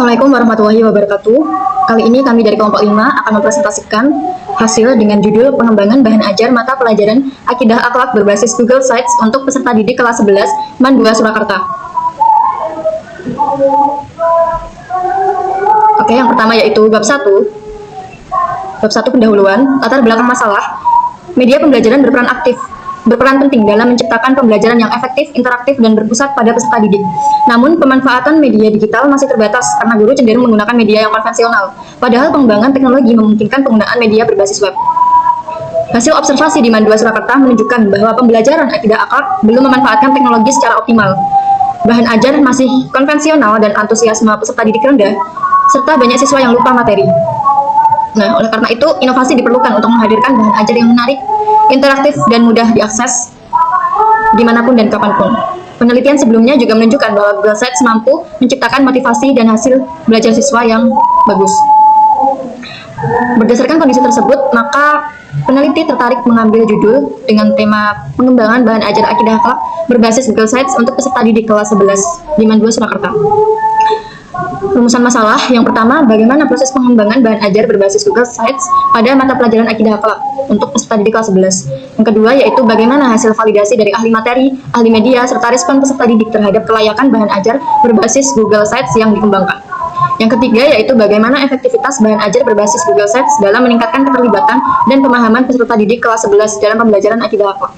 Assalamualaikum warahmatullahi wabarakatuh. Kali ini kami dari kelompok 5 akan mempresentasikan hasil dengan judul pengembangan bahan ajar mata pelajaran Akidah Akhlak berbasis Google Sites untuk peserta didik kelas 11 MAN 2 Surakarta. Oke, yang pertama yaitu bab 1. Bab 1 pendahuluan, latar belakang masalah. Media pembelajaran berperan penting dalam menciptakan pembelajaran yang efektif, interaktif, dan berpusat pada peserta didik. Namun, pemanfaatan media digital masih terbatas karena guru cenderung menggunakan media yang konvensional. Padahal pengembangan teknologi memungkinkan penggunaan media berbasis web. Hasil observasi di MAN 2 Surakarta menunjukkan bahwa pembelajaran akidah akhlak belum memanfaatkan teknologi secara optimal. Bahan ajar masih konvensional dan antusiasme peserta didik rendah, serta banyak siswa yang lupa materi. Nah, oleh karena itu, inovasi diperlukan untuk menghadirkan bahan ajar yang menarik, interaktif, dan mudah diakses dimanapun dan kapanpun. Penelitian sebelumnya juga menunjukkan bahwa Google Sites mampu menciptakan motivasi dan hasil belajar siswa yang bagus. Berdasarkan kondisi tersebut, maka peneliti tertarik mengambil judul dengan tema pengembangan bahan ajar akidah akhlak berbasis Google Sites untuk peserta didik kelas 11 di MAN 2 Surakarta. Rumusan masalah yang pertama, bagaimana proses pengembangan bahan ajar berbasis Google Sites pada mata pelajaran akidah akhlak untuk peserta didik kelas 11. Yang kedua yaitu bagaimana hasil validasi dari ahli materi, ahli media, serta respon peserta didik terhadap kelayakan bahan ajar berbasis Google Sites yang dikembangkan. Yang ketiga yaitu bagaimana efektivitas bahan ajar berbasis Google Sites dalam meningkatkan keterlibatan dan pemahaman peserta didik kelas 11 dalam pembelajaran akidah akhlak.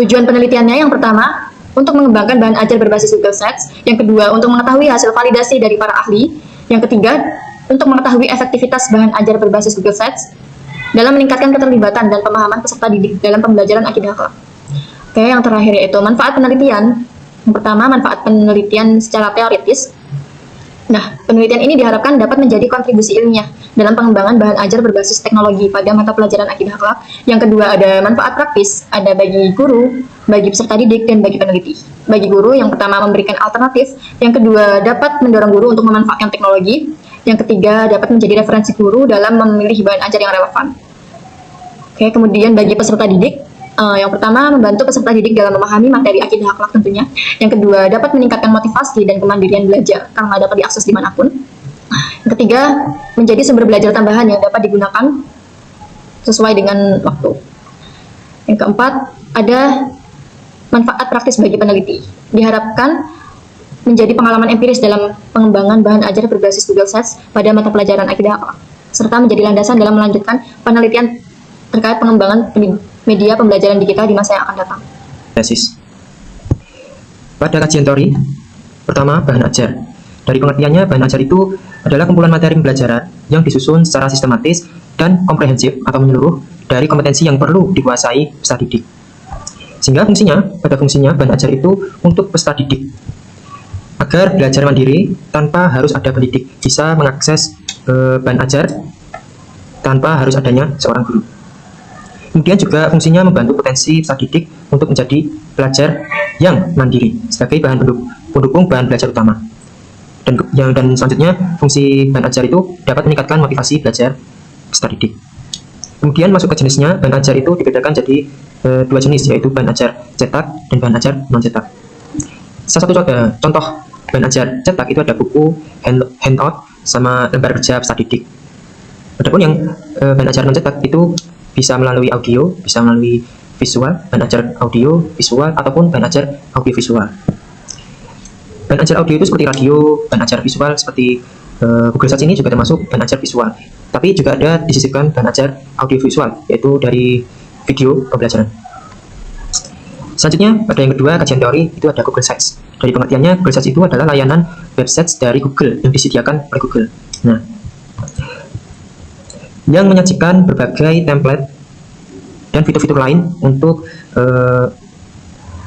Tujuan penelitiannya yang pertama, untuk mengembangkan bahan ajar berbasis Google Sites. Yang kedua, untuk mengetahui hasil validasi dari para ahli. Yang ketiga, untuk mengetahui efektivitas bahan ajar berbasis Google Sites dalam meningkatkan keterlibatan dan pemahaman peserta didik dalam pembelajaran akidah akhlak. Oke, yang terakhir yaitu manfaat penelitian. Yang pertama, manfaat penelitian secara teoritis. Nah, penelitian ini diharapkan dapat menjadi kontribusi ilmiah dalam pengembangan bahan ajar berbasis teknologi pada mata pelajaran akidah akhlak. Yang kedua, ada manfaat praktis, ada bagi guru, bagi peserta didik, dan bagi peneliti. Bagi guru, yang pertama memberikan alternatif, yang kedua dapat mendorong guru untuk memanfaatkan teknologi, yang ketiga dapat menjadi referensi guru dalam memilih bahan ajar yang relevan. Oke, kemudian bagi peserta didik, yang pertama membantu peserta didik dalam memahami materi akidah akhlak tentunya. Yang kedua dapat meningkatkan motivasi dan kemandirian belajar karena dapat diakses dimanapun. Yang ketiga menjadi sumber belajar tambahan yang dapat digunakan sesuai dengan waktu. Yang keempat ada manfaat praktis bagi peneliti. Diharapkan menjadi pengalaman empiris dalam pengembangan bahan ajar berbasis Google Sites pada mata pelajaran akidah akhlak, serta menjadi landasan dalam melanjutkan penelitian terkait pengembangan media pembelajaran digital di masa yang akan datang. Tesis. Pada kajian teori, pertama bahan ajar. Dari pengertiannya, bahan ajar itu adalah kumpulan materi pembelajaran yang disusun secara sistematis dan komprehensif atau menyeluruh dari kompetensi yang perlu dikuasai peserta didik. Sehingga pada fungsinya bahan ajar itu untuk peserta didik agar belajar mandiri tanpa harus ada pendidik, bisa mengakses bahan ajar tanpa harus adanya seorang guru. Kemudian juga fungsinya membantu potensi peserta didik untuk menjadi pelajar yang mandiri sebagai bahan pendukung bahan belajar utama. Dan selanjutnya fungsi bahan ajar itu dapat meningkatkan motivasi belajar peserta didik. Kemudian masuk ke jenisnya, bahan ajar itu dibedakan jadi dua jenis, yaitu bahan ajar cetak dan bahan ajar non cetak. Salah satu contoh bahan ajar cetak itu ada buku, handout, sama lembar kerja peserta didik. Adapun yang bahan ajar non cetak itu bisa melalui audio, bisa melalui visual, bahan ajar audio, visual, ataupun bahan ajar audio visual. Bahan ajar audio itu seperti radio, bahan ajar visual seperti Google Sites ini juga termasuk bahan ajar visual. Tapi juga ada disisipkan bahan ajar audio visual, yaitu dari video pembelajaran. Selanjutnya, pada yang kedua, kajian teori, itu ada Google Sites. Dari pengertiannya, Google Sites itu adalah layanan websites dari Google yang disediakan oleh Google. Nah, yang menyajikan berbagai template dan fitur-fitur lain untuk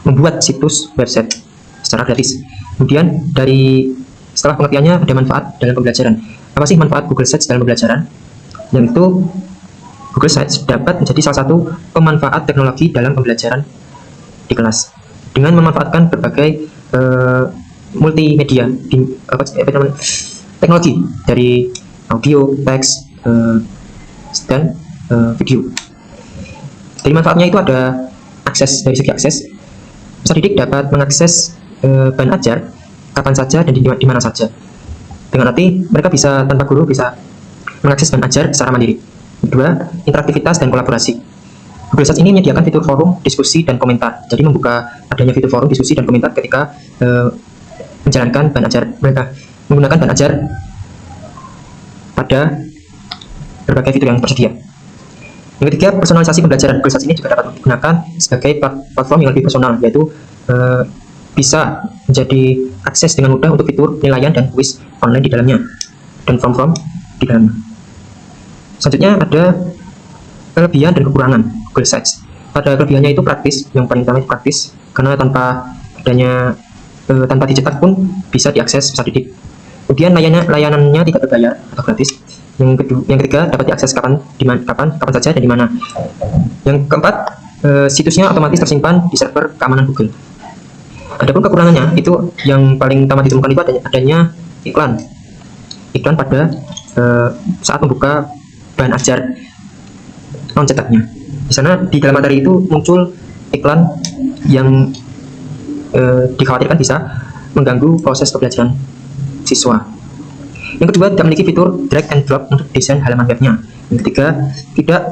membuat situs website secara gratis. Kemudian setelah pengertiannya ada manfaat dalam pembelajaran. Apa sih manfaat Google Sites dalam pembelajaran? Yang itu Google Sites dapat menjadi salah satu pemanfaat teknologi dalam pembelajaran di kelas dengan memanfaatkan berbagai multimedia teknologi dari audio, teks, dan video. Dari manfaatnya itu ada akses. Dari segi akses, peserta didik dapat mengakses bahan ajar kapan saja dan di mana saja. Dengan arti mereka bisa tanpa guru bisa mengakses bahan ajar secara mandiri. Kedua, interaktivitas dan kolaborasi. Google Sites ini menyediakan fitur forum, diskusi, dan komentar. Jadi membuka adanya fitur forum, diskusi, dan komentar ketika menjalankan bahan ajar mereka, menggunakan bahan ajar pada berbagai fitur yang tersedia. Yang ketiga, personalisasi pembelajaran. Google Sites ini juga dapat digunakan sebagai platform yang lebih personal, yaitu bisa menjadi akses dengan mudah untuk fitur penilaian dan kuis online di dalamnya, dan form-form di dalamnya. Selanjutnya ada kelebihan dan kekurangan Google Sites. Pada kelebihannya itu praktis, yang paling utama itu praktis, karena tanpa dicetak pun bisa diakses peserta didik. Kemudian layanannya tidak berbayar atau gratis. Yang ketiga, dapat diakses kapan saja dan di mana. Yang keempat, situsnya otomatis tersimpan di server keamanan Google. Adapun kekurangannya itu yang paling utama ditemukan itu adanya iklan pada saat membuka bahan ajar non cetaknya. Di sana di dalam materi itu muncul iklan yang dikhawatirkan bisa mengganggu proses pembelajaran siswa. Yang kedua, tidak memiliki fitur drag and drop untuk desain halaman webnya. Yang ketiga, tidak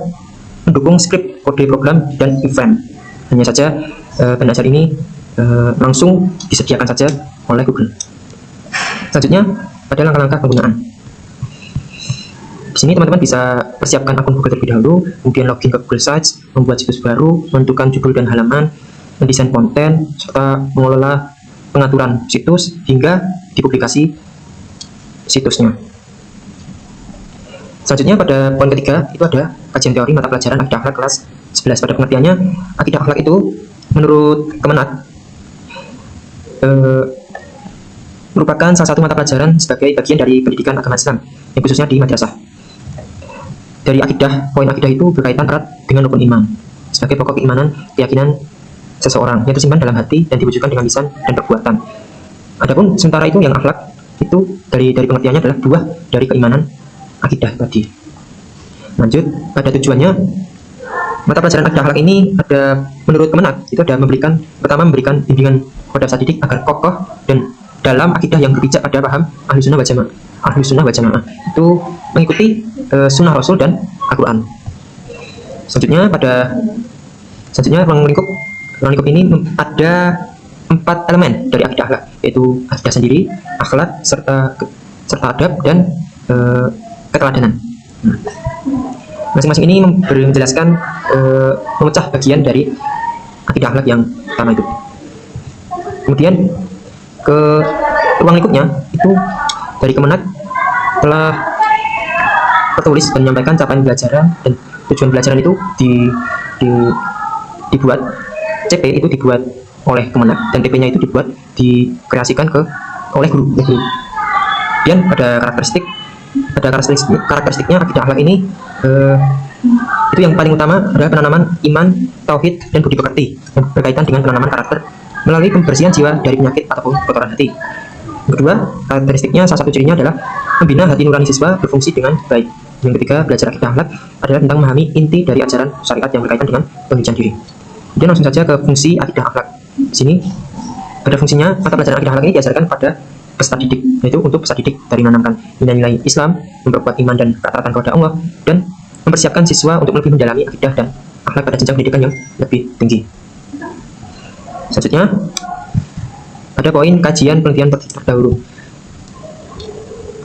mendukung script, kode program, dan event. Hanya saja bahan ajar ini langsung disediakan saja oleh Google. Selanjutnya, ada langkah-langkah penggunaan. Di sini teman-teman bisa persiapkan akun Google terlebih dahulu, kemudian login ke Google Sites, membuat situs baru, menentukan judul dan halaman, mendesain konten, serta mengelola pengaturan situs hingga dipublikasi situsnya. Selanjutnya pada poin ketiga itu ada kajian teori mata pelajaran akidah akhlak kelas 11. Pada pengertiannya, akidah akhlak itu menurut Kemenak merupakan salah satu mata pelajaran sebagai bagian dari pendidikan agama Islam, yang khususnya di madrasah. Dari akidah, poin akidah itu berkaitan erat dengan rukun iman sebagai pokok keimanan, keyakinan seseorang yang tersimpan dalam hati dan diwujudkan dengan lisan dan perbuatan. Adapun sementara itu yang akhlak itu dari pengertiannya adalah buah dari keimanan akidah tadi. Lanjut pada tujuannya, mata pelajaran akidah akhlak ini ada menurut Kemenak itu ada memberikan bimbingan kepada peserta didik agar kokoh dan dalam akidah yang berpijak pada paham ahli sunnah wal jamaah itu mengikuti sunnah Rasul dan Al-Quran. Selanjutnya ruang lingkup ini ada 4 elemen dari akidah akhlak, yaitu akidah sendiri, akhlak, serta adab dan keteladanan. Masing-masing ini menjelaskan memecah bagian dari akidah akhlak yang pertama itu. Kemudian ke ruang lingkupnya itu dari Kemenak telah tertulis dan menyampaikan capaian pelajaran dan tujuan pelajaran itu dibuat CP itu dibuat oleh Kemenak dan TP-nya itu dikreasikan oleh guru. Kemudian ada karakteristiknya akidah akhlak ini itu yang paling utama adalah penanaman iman, tauhid, dan budi pekerti yang berkaitan dengan penanaman karakter melalui pembersihan jiwa dari penyakit ataupun kotoran hati. Yang kedua, karakteristiknya salah satu cirinya adalah membina hati nurani siswa berfungsi dengan baik. Yang ketiga, belajar akidah akhlak adalah tentang memahami inti dari ajaran syariat yang berkaitan dengan pengujian diri. Kemudian langsung saja ke fungsi akidah akhlak. Di sini pada fungsinya mata pelajaran akidah akhlak ini diajarkan pada peserta didik, yaitu untuk peserta didik dari menanamkan nilai-nilai Islam, memperkuat iman dan ketaatan kepada Allah, dan mempersiapkan siswa untuk lebih mendalami akidah dan akhlak pada jenjang pendidikan yang lebih tinggi. Selanjutnya ada poin kajian penelitian terdahulu.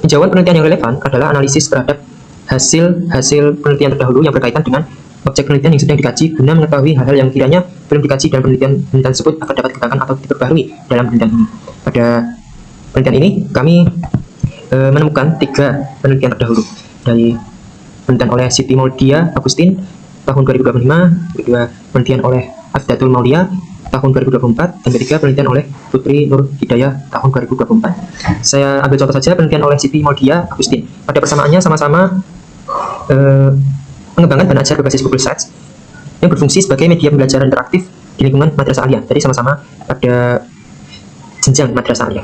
Tinjauan penelitian yang relevan adalah analisis terhadap hasil penelitian terdahulu yang berkaitan dengan objek penelitian yang sedang dikaji guna mengetahui hal-hal yang kiranya belum dikaji dan penelitian tersebut akan dapat dikembangkan atau diperbarui dalam penelitian ini. Pada penelitian ini kami menemukan 3 penelitian terdahulu, dari penelitian oleh Siti Maudia Agustin tahun 2025, kedua penelitian oleh Afdatul Maulia tahun 2024, dan ketiga penelitian oleh Putri Nur Hidayah tahun 2024. Saya ambil contoh saja penelitian oleh Siti Maudia Agustin. Pada persamaannya sama-sama pengembangan bahan ajar berbasis Google Sites yang berfungsi sebagai media pembelajaran interaktif di lingkungan madrasah aliyah. Jadi sama-sama pada jenjang madrasah aliyah.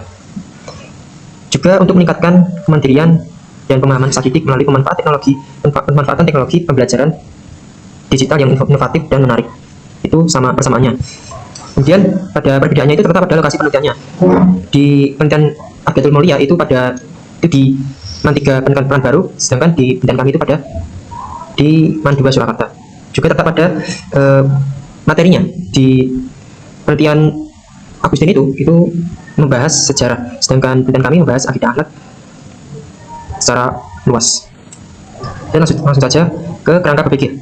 Juga untuk meningkatkan kemandirian dan pemahaman peserta didik melalui pemanfaatan teknologi pembelajaran digital yang inovatif dan menarik. Itu sama persamaannya. Kemudian pada perbedaannya itu terletak pada lokasi penelitiannya. Di penelitian Abdul Mulia itu pada itu di MAN 3 peran baru, sedangkan di bidang kami itu pada di MAN 2 Surakarta. Juga tetap ada materinya di penelitian Agustin itu membahas sejarah, sedangkan bidang kami membahas akidah akhlak secara luas. Dan langsung saja ke kerangka berpikir.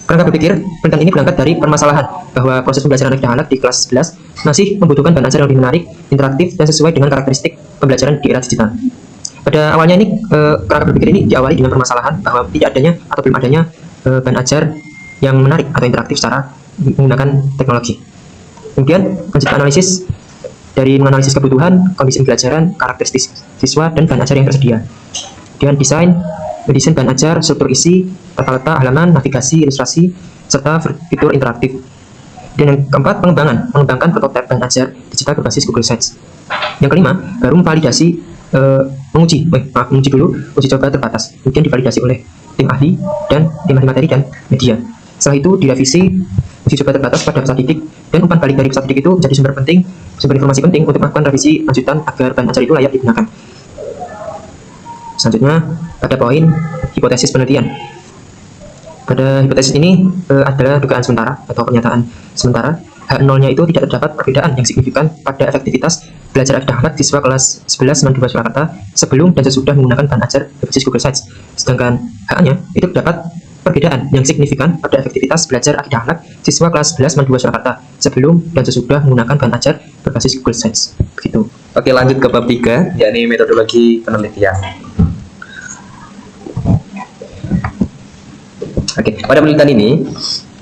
Kerangka berpikir, penelitian ini berangkat dari permasalahan bahwa proses pembelajaran akidah akhlak di kelas 11 masih membutuhkan bahan ajar yang lebih menarik, interaktif, dan sesuai dengan karakteristik pembelajaran di era digital. Pada awalnya ini, kerangka berpikir ini diawali dengan permasalahan bahwa tidak adanya atau belum adanya bahan ajar yang menarik atau interaktif secara menggunakan teknologi. Kemudian menciptakan analisis dari menganalisis kebutuhan, kondisi pembelajaran, karakteristik siswa, dan bahan ajar yang tersedia. Kemudian mendesain bahan ajar, struktur isi, tata letak, halaman, navigasi, ilustrasi, serta fitur interaktif. Dan yang keempat, mengembangkan prototipe bahan ajar digital berbasis Google Sites. Yang kelima, baru memvalidasi, menguji dulu, uji coba terbatas, kemudian divalidasi oleh tim ahli dan tim ahli materi dan media. Setelah itu direvisi, uji coba terbatas pada peserta didik, dan umpan balik dari peserta didik itu menjadi sumber informasi penting untuk melakukan revisi lanjutan agar bahan ajar itu layak digunakan. Selanjutnya, pada poin hipotesis penelitian. Pada hipotesis ini adalah dugaan sementara atau pernyataan sementara. H0-nya itu tidak terdapat perbedaan yang signifikan pada efektivitas belajar akidah akhlak siswa kelas 11 MAN 2 Surakarta sebelum dan sesudah menggunakan bahan ajar berbasis Google Sites. Sedangkan H-nya itu terdapat perbedaan yang signifikan pada efektivitas belajar akidah akhlak siswa kelas 11 MAN 2 Surakarta sebelum dan sesudah menggunakan bahan ajar berbasis Google Sites. Begitu. Oke, lanjut ke bab 3, yakni metodologi penelitian. Oke, pada penelitian ini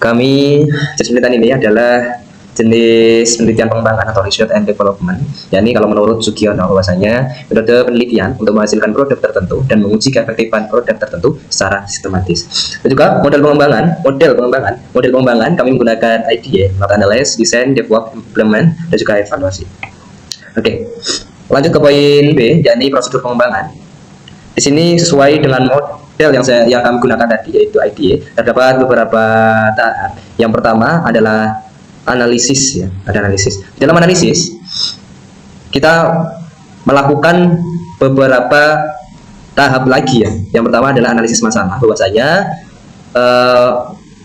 jenis penelitian ini adalah jenis penelitian pengembangan atau research and development. Yakni kalau menurut Sugiono bahwasanya metode penelitian untuk menghasilkan produk tertentu dan menguji keefektifan produk tertentu secara sistematis. Dan juga model pengembangan kami menggunakan IDA, analyze, design, develop, implement, dan juga evaluasi. Oke, lanjut ke poin B, yakni prosedur pengembangan. Di sini sesuai dengan model yang kami gunakan tadi, yaitu IDA, terdapat beberapa tahap. Yang pertama adalah analisis, ya. Ada analisis. Dalam analisis kita melakukan beberapa tahap lagi, ya. Yang pertama adalah analisis masalah, bahwasanya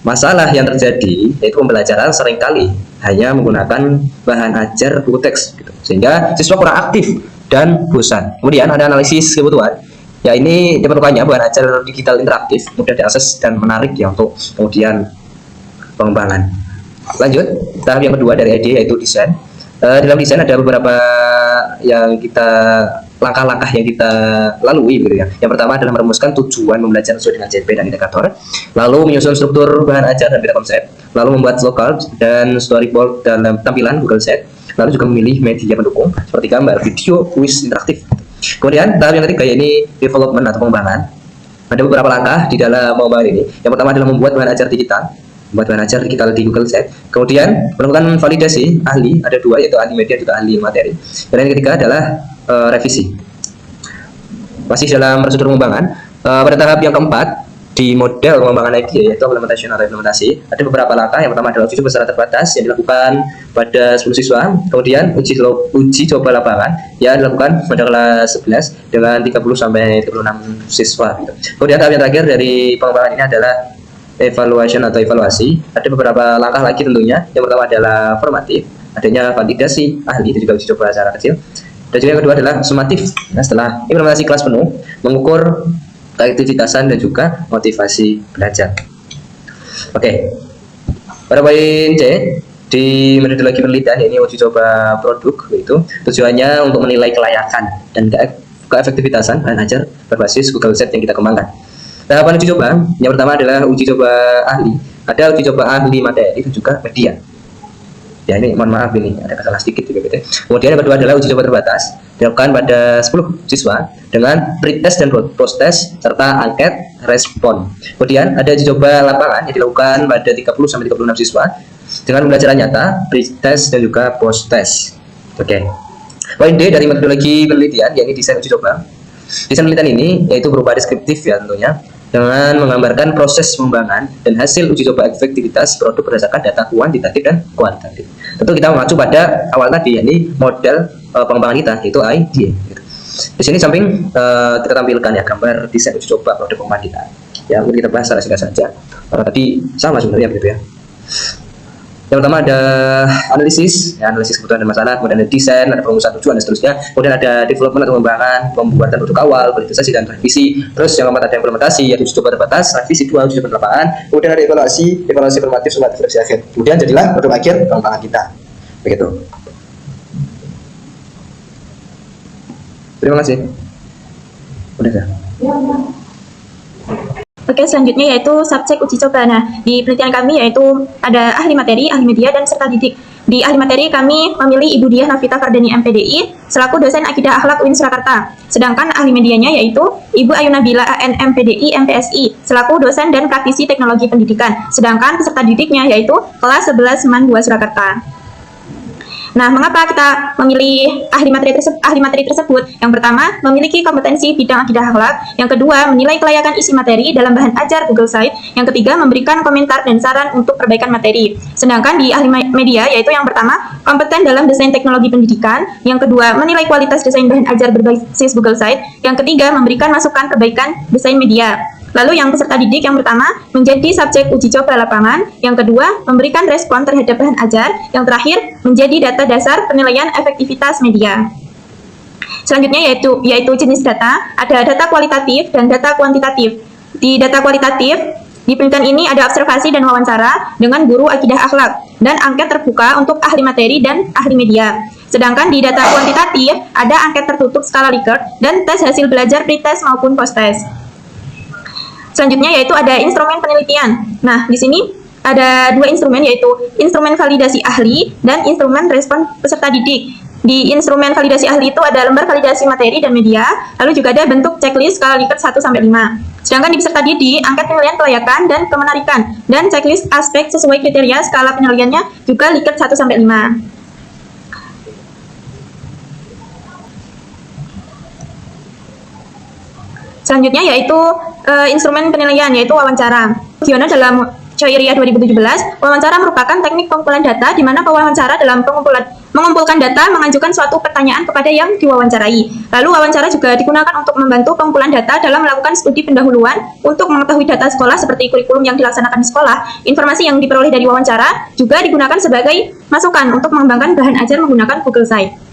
masalah yang terjadi yaitu pembelajaran seringkali hanya menggunakan bahan ajar buku teks, gitu, sehingga siswa kurang aktif dan bosan. Kemudian ada analisis kebutuhan, ya ini diperlukannya bahan ajar digital interaktif, mudah diakses dan menarik, ya, untuk kemudian pengembangan. Lanjut, tahap yang kedua dari IDA yaitu desain. Dalam desain ada beberapa langkah-langkah yang kita lalui, gitu ya. Yang pertama adalah merumuskan tujuan pembelajaran sesuai dengan JP dan indikator, lalu menyusun struktur bahan ajar dan beda konsep, lalu membuat flowchart dan storyboard dalam tampilan Google Sites, lalu juga memilih media pendukung seperti gambar, video, kuis interaktif. Kemudian tahap yang ketiga ini development atau pengembangan. Ada beberapa langkah di dalam pengembangan ini. Yang pertama adalah membuat bahan ajar digital di Google Sites. Kemudian melakukan validasi ahli, ada dua, yaitu ahli media juga ahli materi. Dan yang ketiga adalah revisi. Masih dalam prosedur pengembangan, pada tahap yang keempat di model pengembangan IDA yaitu implementation atau implementasi, ada beberapa langkah. Yang pertama adalah uji coba secara terbatas yang dilakukan pada 10 siswa. Kemudian uji coba lapangan yang dilakukan pada kelas 11 dengan 30 sampai 36 siswa, gitu. Kemudian tahap yang terakhir dari pengembangan ini adalah evaluation atau evaluasi. Ada beberapa langkah lagi tentunya. Yang pertama adalah formatif, adanya validasi ahli dan juga uji coba secara kecil. Dan juga yang kedua adalah sumatif. Nah, setelah implementasi kelas penuh, mengukur keaktivitasan dan juga motivasi belajar. Oke, pada poin C di metodologi penelitian ini uji coba produk, itu tujuannya untuk menilai kelayakan dan keefektivitasan bahan ajar berbasis Google Sites yang kita kembangkan. Tahapan uji coba yang pertama adalah uji coba ahli. Ada uji coba ahli materi itu juga media. Ya, ini mohon maaf, ini ada kesalahan sedikit juga, gitu. Kemudian yang kedua adalah uji coba terbatas, dilakukan pada 10 siswa dengan pretest dan post-test serta angket respon. Kemudian ada uji coba lapangan yang dilakukan pada 30 sampai 36 siswa dengan pembelajaran nyata, pretest dan juga post-test. Oke. Poin D dari metodologi penelitian yakni desain uji coba. Desain penelitian ini yaitu berupa deskriptif, ya, tentunya, dengan menggambarkan proses pengembangan dan hasil uji coba efektivitas produk berdasarkan data kuantitatif dan kualitatif. Tentu kita mengacu pada awal tadi, yakni model pengembangan kita, yaitu IDA. Di sini samping kita tampilkan ya gambar desain uji coba produk pengembangan kita. Ya, mungkin kita bahas secara singkat saja. Karena tadi sama sebenarnya begitu ya. Yang pertama ada analisis, ya, analisis kebutuhan dan masalah, kemudian ada desain, ada perumusan tujuan dan seterusnya, kemudian ada development atau pengembangan, pembuatan produk awal, validasi dan revisi. Terus yang keempat ada implementasi, yaitu uji coba terbatas, revisi 2, uji coba lapangan, kemudian ada evaluasi formatif, sumatif, versi akhir. Kemudian jadilah produk akhir pengembangan kita. Begitu. Terima kasih. Udah ya. Oke, selanjutnya yaitu subjek uji coba. Nah, di penelitian kami yaitu ada ahli materi, ahli media, dan serta didik. Di ahli materi kami memilih Ibu Diah Novita Fardani MPDI selaku dosen Akidah Akhlak UIN Surakarta. Sedangkan ahli medianya yaitu Ibu Ayu Nabila AN MPDI MPSI selaku dosen dan praktisi teknologi pendidikan. Sedangkan peserta didiknya yaitu kelas 11 SMAN 2 Surakarta. Nah, mengapa kita memilih ahli materi tersebut? Yang pertama, memiliki kompetensi bidang akidah akhlak. Yang kedua, menilai kelayakan isi materi dalam bahan ajar Google Site. Yang ketiga, memberikan komentar dan saran untuk perbaikan materi. Sedangkan di ahli media, yaitu yang pertama, kompeten dalam desain teknologi pendidikan. Yang kedua, menilai kualitas desain bahan ajar berbasis Google Site. Yang ketiga, memberikan masukan perbaikan desain media. Lalu yang peserta didik yang pertama menjadi subjek uji coba lapangan, yang kedua memberikan respon terhadap bahan ajar, yang terakhir menjadi data dasar penilaian efektivitas media. Selanjutnya yaitu jenis data, ada data kualitatif dan data kuantitatif. Di data kualitatif, di penelitian ini ada observasi dan wawancara dengan guru akidah akhlak dan angket terbuka untuk ahli materi dan ahli media. Sedangkan di data kuantitatif ada angket tertutup skala Likert dan tes hasil belajar pretest maupun posttest. Selanjutnya yaitu ada instrumen penelitian. Nah, di sini ada 2 instrumen, yaitu instrumen validasi ahli dan instrumen respon peserta didik. Di instrumen validasi ahli itu ada lembar validasi materi dan media, lalu juga ada bentuk checklist skala Likert 1-5. Sedangkan di peserta didik, angket penilaian kelayakan dan kemenarikan, dan checklist aspek sesuai kriteria skala penilaiannya juga Likert 1-5. Selanjutnya yaitu instrumen penilaian, yaitu wawancara. Gimana dalam Coiria 2017, wawancara merupakan teknik pengumpulan data di mana pewawancara dalam mengumpulkan data mengajukan suatu pertanyaan kepada yang diwawancarai. Lalu wawancara juga digunakan untuk membantu pengumpulan data dalam melakukan studi pendahuluan untuk mengetahui data sekolah seperti kurikulum yang dilaksanakan di sekolah. Informasi yang diperoleh dari wawancara juga digunakan sebagai masukan untuk mengembangkan bahan ajar menggunakan Google Site.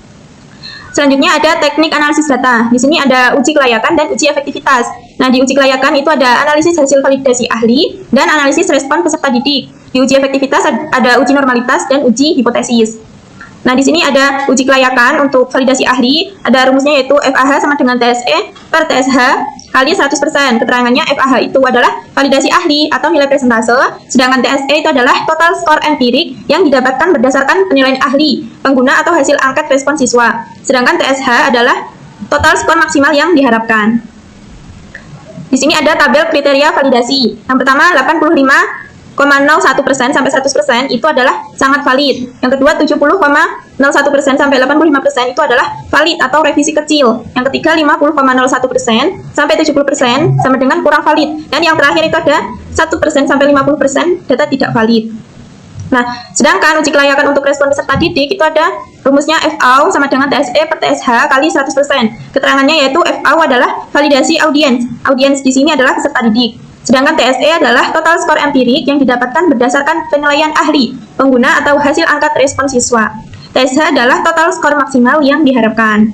Selanjutnya ada teknik analisis data. Di sini ada uji kelayakan dan uji efektivitas. Nah, di uji kelayakan itu ada analisis hasil validasi ahli dan analisis respon peserta didik. Di uji efektivitas ada uji normalitas dan uji hipotesis. Nah, di sini ada uji kelayakan untuk validasi ahli. Ada rumusnya yaitu FAH sama dengan TSE per TSH kali 100%. Keterangannya FAH itu adalah validasi ahli atau nilai persentase, sedangkan TSE itu adalah total skor empirik yang didapatkan berdasarkan penilaian ahli, pengguna atau hasil angket respon siswa. Sedangkan TSH adalah total skor maksimal yang diharapkan. Di sini ada tabel kriteria validasi. Yang pertama 85,01% sampai 100% itu adalah sangat valid. Yang kedua 70,01% sampai 85% itu adalah valid atau revisi kecil. Yang ketiga 50,01% sampai 70% sama dengan kurang valid. Dan yang terakhir itu ada 1% sampai 50% data tidak valid. Nah, sedangkan uji kelayakan untuk respon peserta didik itu ada rumusnya FAU sama dengan TSE per TSH kali 100%. Keterangannya yaitu FAU adalah validasi audiens. Audiens di sini adalah peserta didik. Sedangkan TSE adalah total skor empirik yang didapatkan berdasarkan penilaian ahli, pengguna atau hasil angkat respon siswa. TSH adalah total skor maksimal yang diharapkan.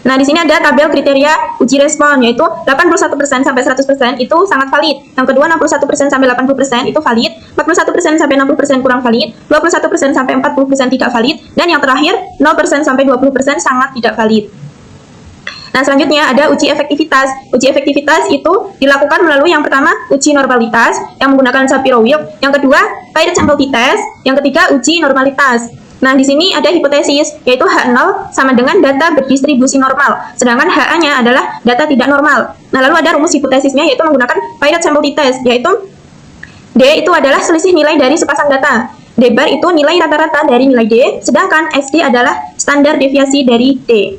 Nah, di sini ada tabel kriteria uji respon, yaitu 81% sampai 100% itu sangat valid. Yang kedua 61% sampai 80% itu valid, 41% sampai 60% kurang valid, 21% sampai 40% tidak valid, dan yang terakhir 0% sampai 20% sangat tidak valid. Nah, selanjutnya ada uji efektivitas. Uji efektivitas itu dilakukan melalui yang pertama uji normalitas yang menggunakan Shapiro-Wilk, yang kedua Paired Sample T-Test, yang ketiga uji normalitas. Nah, di sini ada hipotesis, yaitu H0 sama dengan data berdistribusi normal, sedangkan HA-nya adalah data tidak normal. Nah, lalu ada rumus hipotesisnya, yaitu menggunakan Paired Sample T-Test, yaitu D itu adalah selisih nilai dari sepasang data. D bar itu nilai rata-rata dari nilai D, sedangkan SD adalah standar deviasi dari D.